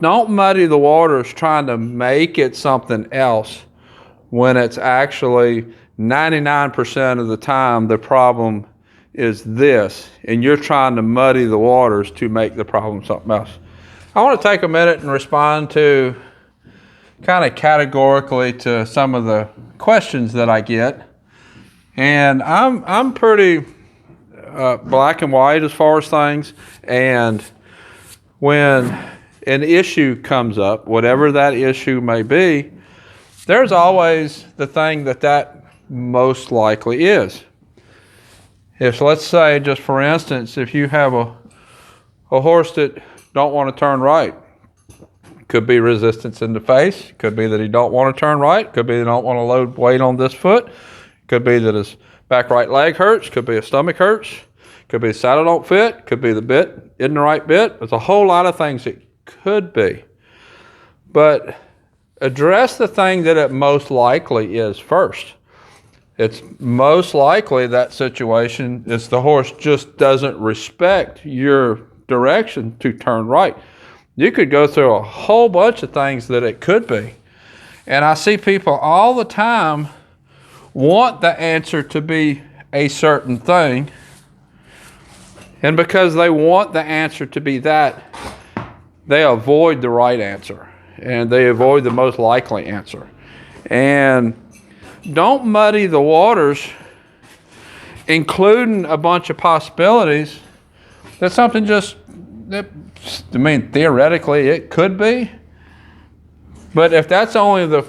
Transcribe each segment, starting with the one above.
Don't muddy the waters trying to make it something else when it's actually 99% of the time the problem is this, and you're trying to muddy the waters to make the problem something else. I want to take a minute and respond to kind of categorically to some of the questions that I get. And I'm pretty black and white as far as things. And when an issue comes up, whatever that issue may be, there's always the thing that most likely is. If, let's say, just for instance, if you have a horse that don't want to turn right, could be resistance in the face, could be that he don't want to turn right, could be they don't want to load weight on this foot, could be that his back right leg hurts, could be his stomach hurts, could be the saddle don't fit, could be the bit isn't the right bit. There's a whole lot of things it could be. But address the thing that it most likely is first. It's most likely that situation is the horse just doesn't respect your direction to turn right. You could go through a whole bunch of things that it could be. And I see people all the time want the answer to be a certain thing. And because they want the answer to be that, they avoid the right answer. And they avoid the most likely answer. And don't muddy the waters, including a bunch of possibilities. That's something theoretically it could be. But if that's only the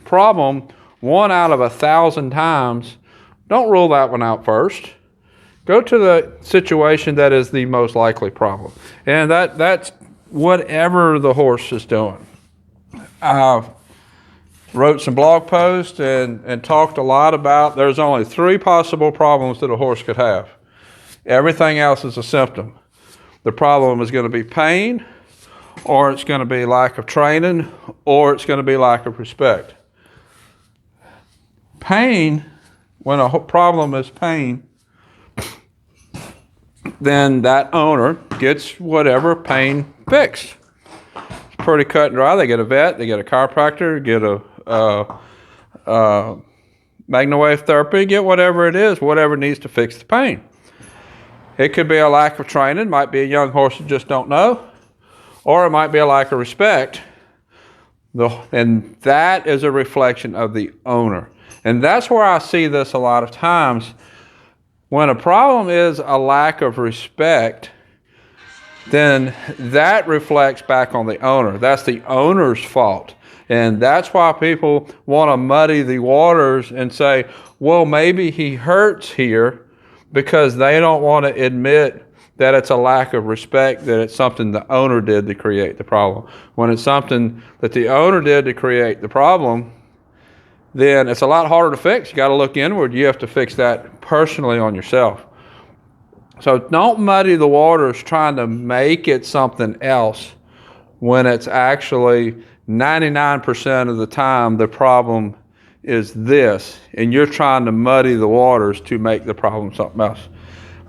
problem 1 out of 1,000 times, don't rule that one out first. Go to the situation that is the most likely problem. And that's whatever the horse is doing. I wrote some blog posts and talked a lot about there's only 3 possible problems that a horse could have. Everything else is a symptom. The problem is going to be pain, or it's going to be lack of training, or it's going to be lack of respect. Pain, when a problem is pain, then that owner gets whatever pain fixed. It's pretty cut and dry. They get a vet, they get a chiropractor, get a magnowave therapy, get whatever it is, whatever needs to fix the pain. It could be a lack of training, might be a young horse that just don't know, or it might be a lack of respect. And that is a reflection of the owner. And that's where I see this a lot of times. When a problem is a lack of respect, then that reflects back on the owner. That's the owner's fault. And that's why people want to muddy the waters and say, well, maybe he hurts here, because they don't want to admit that it's a lack of respect, that it's something the owner did to create the problem. When it's something that the owner did to create the problem, then it's a lot harder to fix. You got to look inward. You have to fix that personally on yourself. So don't muddy the waters trying to make it something else when it's actually 99% of the time the problem is this, and you're trying to muddy the waters to make the problem something else.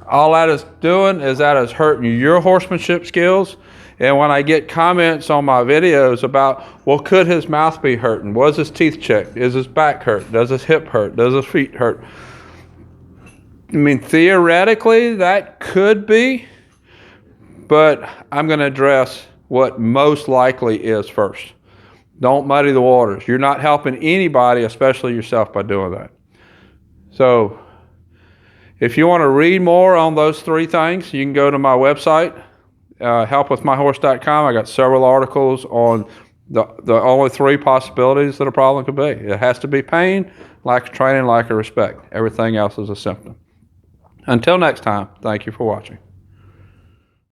All that is doing is that is hurting your horsemanship skills. And when I get comments on my videos about, well, could his mouth be hurting? Was his teeth checked? Is his back hurt? Does his hip hurt? Does his feet hurt? I mean, theoretically, that could be, but I'm going to address what most likely is first. Don't muddy the waters. You're not helping anybody, especially yourself, by doing that. So if you want to read more on those 3 things, you can go to my website, helpwithmyhorse.com. I got several articles on the only 3 possibilities that a problem could be. It has to be pain, lack of training, lack of respect. Everything else is a symptom. Until next time, thank you for watching.